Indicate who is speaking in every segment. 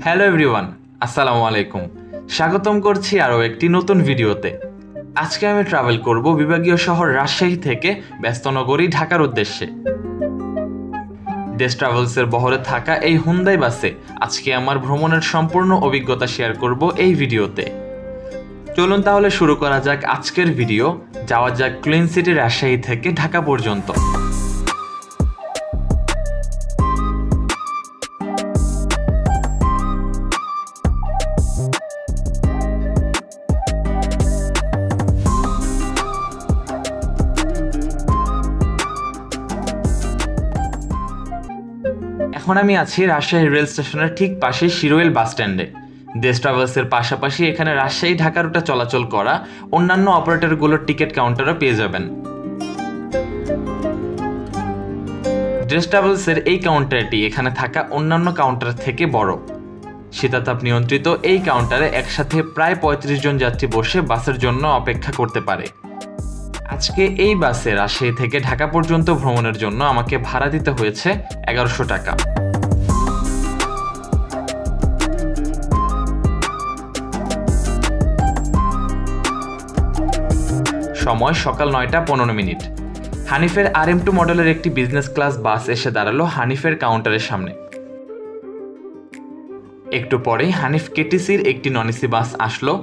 Speaker 1: Hello everyone, আসসালামু আলাইকুম। স্বাগতম করছি আরও একটি নতুন ভিডিওতে। আজকে আমি ট্রাভেল করব বিভাগীয় শহর রাজশাহী থেকে ব্যস্ত নগরী ঢাকার উদ্দেশ্যে। দেশ ট্রাভেলসের বহরে থাকা এই হুন্দাই বাসে আজকে আমার ভ্রমণের সম্পূর্ণ অভিজ্ঞতা শেয়ার করব এই ভিডিওতে। চলুন তাহলে শুরু করা যাক আজকের ভিডিও। যাওয়া যাক ক্লিন সিটি রাজশাহী থেকে ঢাকা পর্যন্ত। এখন আমি আছি রাজশাহী রেল স্টেশনের ঠিক পাশে শিরোইল বাস স্ট্যান্ডে। দেশ ট্রাভেলসের পাশাপাশি এখানে রাজশাহী ঢাকা রুটে চলাচল করা অন্যান্য অপারেটরগুলোর টিকিট কাউন্টারও পেয়ে যাবেন। দেশ ট্রাভেলসের এই কাউন্টারটি এখানে থাকা অন্যান্য কাউন্টার থেকে বড়। শীতাতাপ নিয়ন্ত্রিত এই কাউন্টারে একসাথে প্রায় ৩৫ জন যাত্রী বসে বাসের জন্য অপেক্ষা করতে পারে। আজকে এই বাসে রাজশাহী থেকে ঢাকা পর্যন্ত ভ্রমণের জন্য আমাকে ভাড়া দিতে হয়েছে ১১০০ টাকা। সময় সকাল ৯টা ১৫ মিনিট। হানিফের RM2 মডেলের একটি বিজনেস ক্লাস বাস এসে দাঁড়ালো হানিফের কাউন্টারের সামনে। একটু পরেই হানিফ কেটিসির একটি নন এসি বাস আসলো।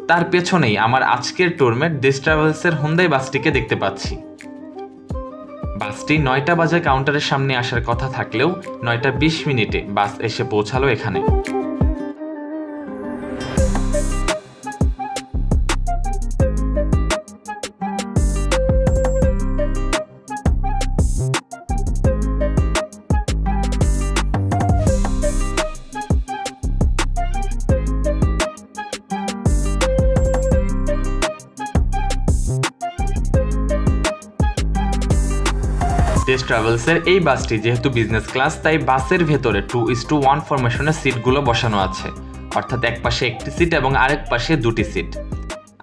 Speaker 1: তার পেছনেই আমার আজকের ট্যুরমেট দেশ ট্রাভেলসের হুন্দাই বাসটিকে দেখতে পাচ্ছি। বাসটি ৯টা বাজে কাউন্টারের সামনে আসার কথা থাকলেও ৯টা ২০ মিনিটে বাস এসে পৌঁছালো এখানে। দেশ ট্রাভেলসের এই বাসটি যেহেতু বিজনেস ক্লাস, তাই বাসের ভেতরে 2:1 ফরমেশনের সিটগুলো বসানো আছে, অর্থাৎ এক পাশে একটি সিট এবং আরেক পাশে দুটি সিট।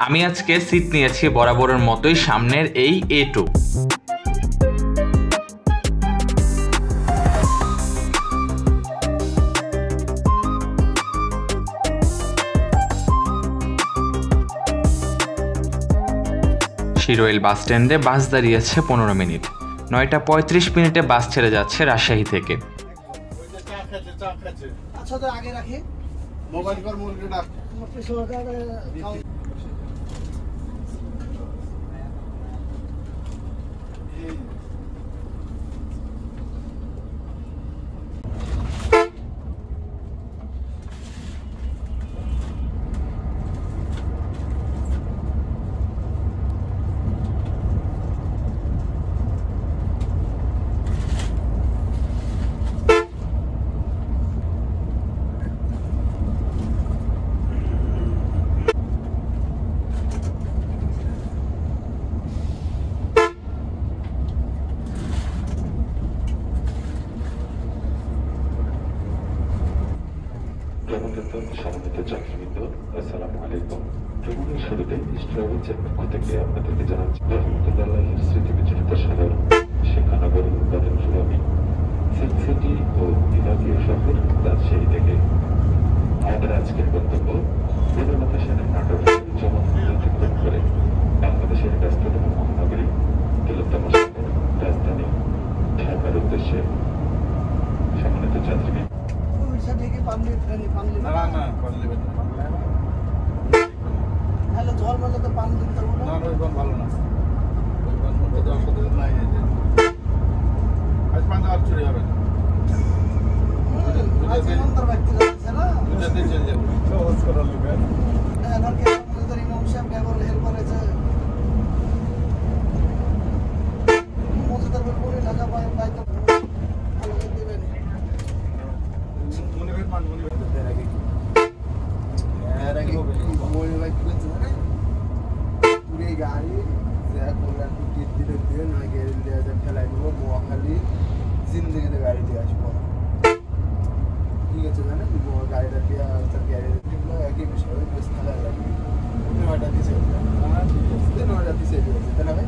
Speaker 1: আমি আজকে সিট নিয়েছি বরাবরের মতোই সামনের এই A2। শিরোইল বাস স্ট্যান্ডে বাস দাঁড়িয়েছে ১৫ মিনিট। ৯টা ৩৫ মিনিটে বাস ছেড়ে যাচ্ছে রাজশাহী থেকে।
Speaker 2: সম্মানিত যাত্রীবৃন্দ, আসসালামু আলাইকুম। ভ্রমণের শুরুতে দেশ ট্রাভেলসের পক্ষ থেকে আপনাদেরকে জানাচ্ছি রহমতুল্লাহির স্মৃতি বিজড়িত শহর শিক্ষানগরী বাদলপুরামি সিল্ক সিটি ও বিভাগীয় শহর রাজশাহী থেকে। আমাদের আজকের গন্তব্য বনলতা সেনের নাটক জনপ্রিয় অতিক্রম করে বাংলাদেশের ব্যস্ততম মহানগরী বৃহত্তম শহর রাজধানী ঢাকার উদ্দেশ্যে। সম্মানিত যাত্রীবৃন্দ,
Speaker 3: ভালো না চুরি হবে গাড়ি ফেলাই দেবো মোয়াখালী জিন্দগিতে গাড়ি দিয়ে আসবো। ঠিক আছে, জানেন গাড়িটা দিয়ে একই বিষয় খেলা লাগবে। নয়টা দিছে নয়টা দিছে তাই না ভাই?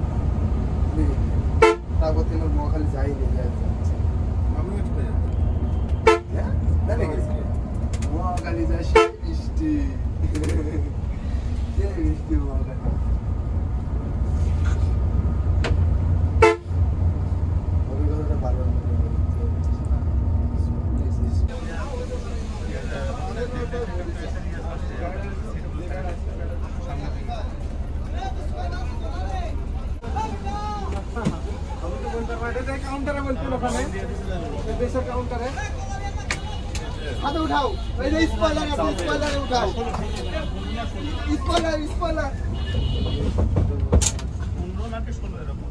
Speaker 3: তারপর তিনি মোয়াখালী যাইনি। আমি যা সেই বৃষ্টি সেই বৃষ্টি মহাখালী অভিজ্ঞতাটা বারবার মনে কাউন্টারে বলছিল ওখানে দেশের কাউন্টারে হাতে উঠাও এই যে স্পয়লার আছে স্পয়লারে উঠাও স্পয়লার স্পয়লার 15 নাকি 16 এরকম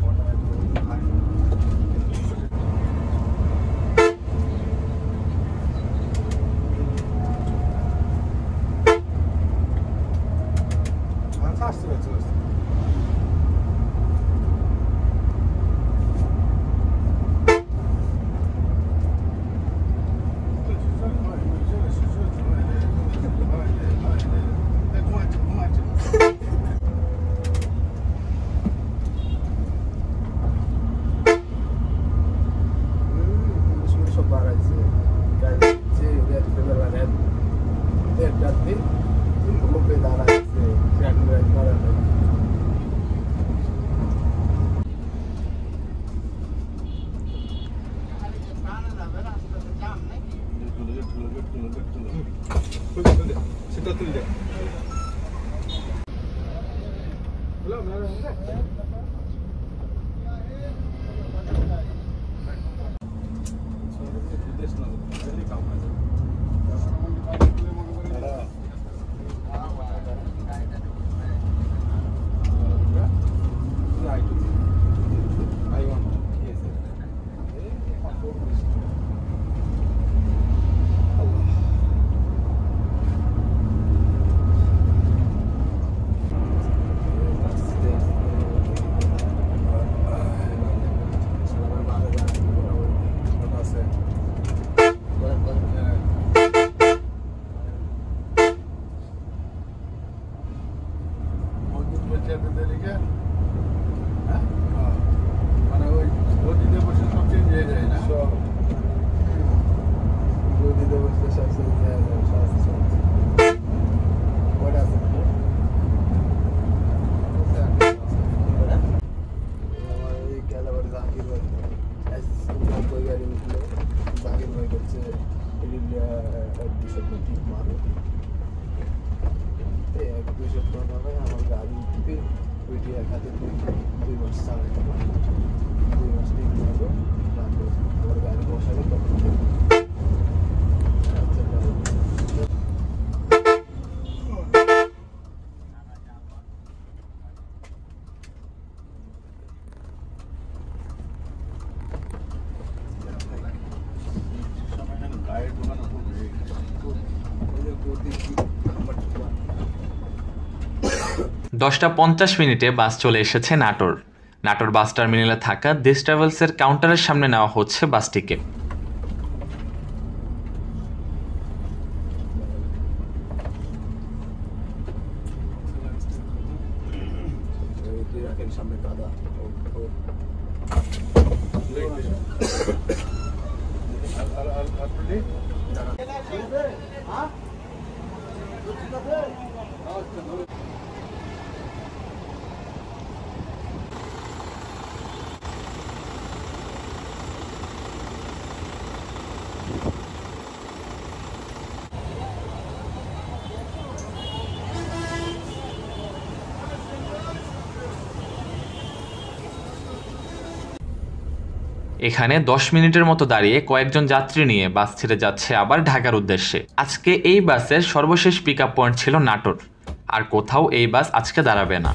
Speaker 3: 15 আর 16
Speaker 1: দশটা 50 মিনিটে বাস চলে এসেছে নাটোর। নাটোর বাস টার্মিনালে থাকা দেশ ট্রাভেলসের কাউন্টারের সামনে নেওয়া হচ্ছে বাসটিকে। এখানে 10 মিনিটের মতো দাঁড়িয়ে কয়েকজন যাত্রী নিয়ে বাস ছেড়ে যাচ্ছে আবার ঢাকার উদ্দেশ্যে। আজকে এই বাসের সর্বশেষ পিকআপ পয়েন্ট ছিল নাটোর, আর কোথাও এই বাস আজকে দাঁড়াবে না।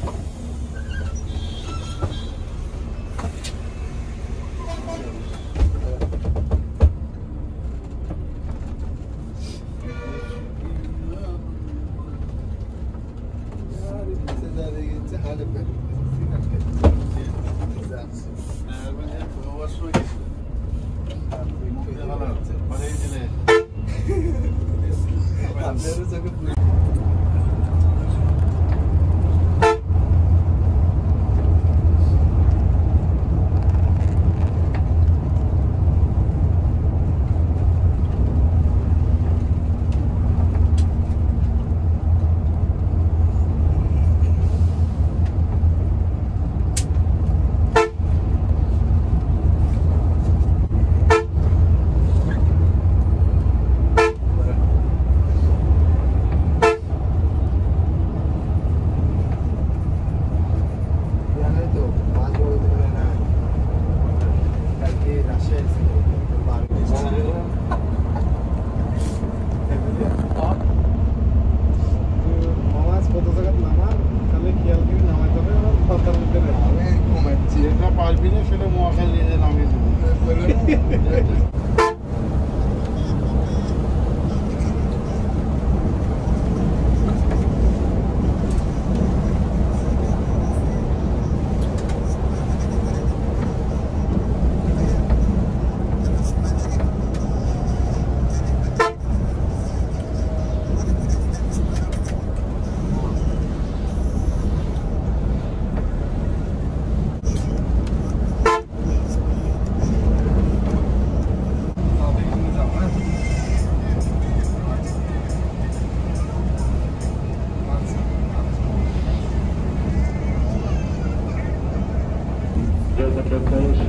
Speaker 3: খালি নামিয়ে দেবো।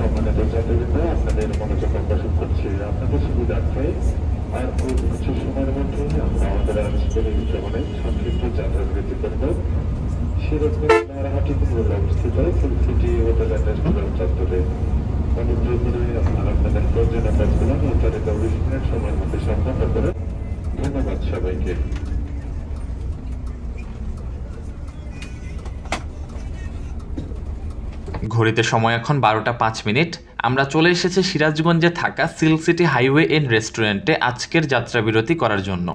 Speaker 2: সম্মানিত যাত্রীবৃন্দ, আপনাদের মনোযোগ আকর্ষণ করছি আপনাদের সুবিধার্থে আর ওই কিছু সময়ের মধ্যে আমরা আমাদের আজকের এই ভ্রমণে সংক্ষিপ্ত যাত্রা বিরতি করব। সিরাজগঞ্জ নারাহাটি উপজেলা অবস্থিত সিটি হোটেল অ্যান্ড রেস্টুরেন্ট চত্বরে। অনুগ্রহ করে আপনারা আপনাদের প্রয়োজনীয় কাজগুলো নির্ধারিত 20 মিনিট সময়ের মধ্যে সম্পন্ন করেন। ধন্যবাদ সবাইকে।
Speaker 1: ঘড়িতে সময় এখন 12:05। আমরা চলে এসেছি সিরাজগঞ্জে থাকা সিল্ক সিটি হাইওয়ে এন্ড রেস্টুরেন্টে আজকের যাত্রা বিরতি করার জন্য।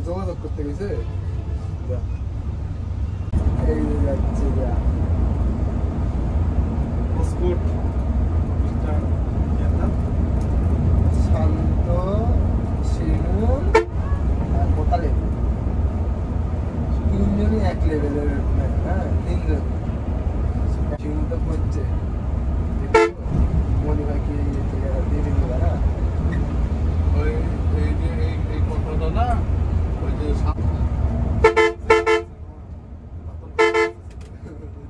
Speaker 3: যোগাযোগ করতে গেছে এই যাচ্ছে শান্ত শিনু আর কোতালে তিনজনই এক লেভেলের। হ্যাঁ, তিনজন। শিনু তো করছে মনি ভাই কি দিয়ে দিল না ওই এই কথাটা না, ওই যে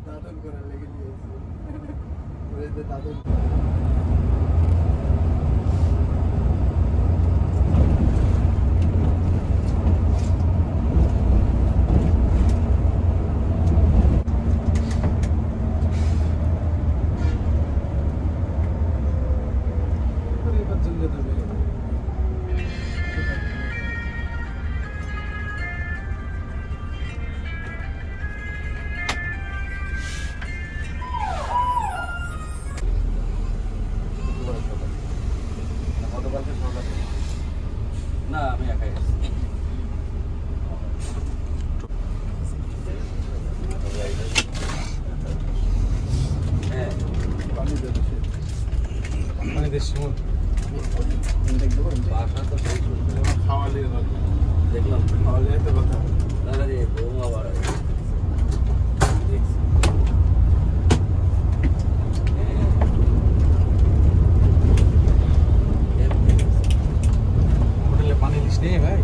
Speaker 3: দাদন করার লেগে দিয়েছে ওই যে দাদন।
Speaker 4: না, আমি একাই গেছি। হ্যাঁ, বাসা তো সেই দেখলাম দাদা রে বৌমা বাড়া হোটেলে পানি দিস নেই ভাই।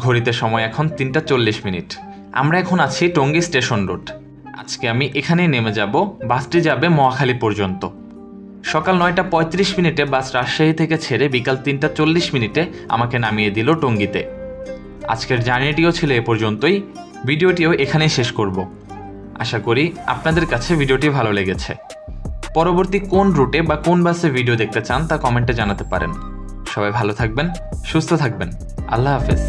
Speaker 1: ঘড়িতে সময় এখন 3:40। আমরা এখন আছি টঙ্গী স্টেশন রোড। আজকে আমি এখানেই নেমে যাব। বাসটি যাবে মহাখালী পর্যন্ত। সকাল 9:35 বাস রাজশাহী থেকে ছেড়ে বিকাল 3:40 আমাকে নামিয়ে দিল টঙ্গীতে। আজকের জার্নিটিও ছিল এ পর্যন্তই। ভিডিওটিও এখানেই শেষ করব। আশা করি আপনাদের কাছে ভিডিওটি ভালো লেগেছে। পরবর্তী কোন রুটে বা কোন বাসে ভিডিও দেখতে চান তা কমেন্টে জানাতে পারেন। সবাই ভালো থাকবেন, সুস্থ থাকবেন। আল্লাহ হাফেজ।